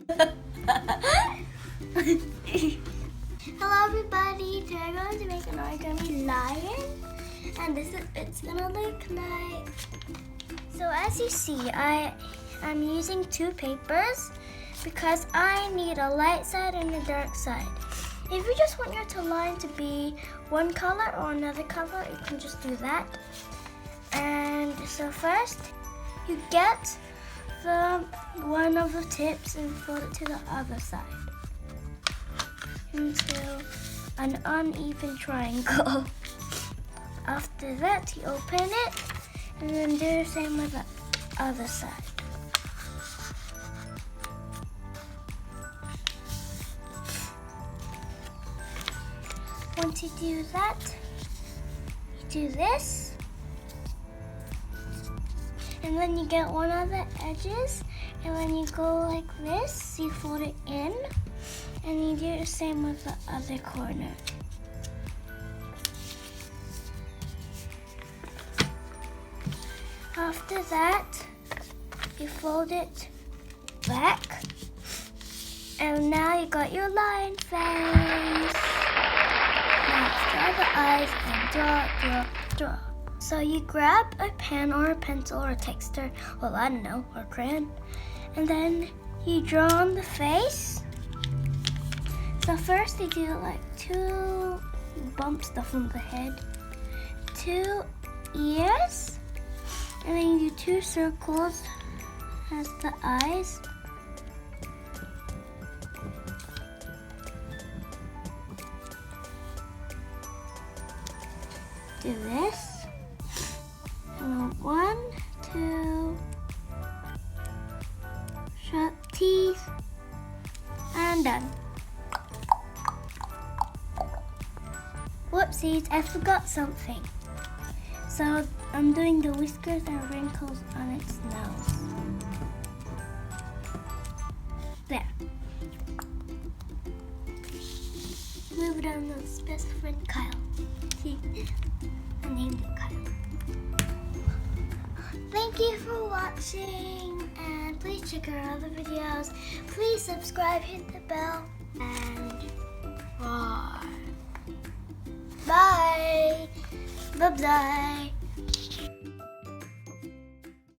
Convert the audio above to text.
Hello everybody, today I'm going to make an origami lion, and this is it's gonna look like. So as you see, I'm using two papers because I need a light side and a dark side. If you just want your line to be one color or another color, you can just do that. And so first, you get the one of the tips and fold it to the other side into an uneven triangle. After that, you open it and then do the same with the other side. Once you do that, you do this, and then you get one of the edges, and when you go like this, you fold it in, and you do the same with the other corner. After that, you fold it back, and now you got your lion face. Now draw the eyes and draw. So you grab a pen or a pencil or a texture, well I don't know, or crayon, and then you draw on the face. So first you do like two bumps stuff on the head, two ears, and then you do two circles as the eyes. Do this. And 1, 2, shut teeth, and done. Whoopsies, I forgot something. So I'm doing the whiskers and wrinkles on its nose. There. Move it on its best friend Kyle. See, I named it Kyle. Thank you for watching, and please check our other videos. Please subscribe, hit the bell, and roar. Bye. Bye-bye.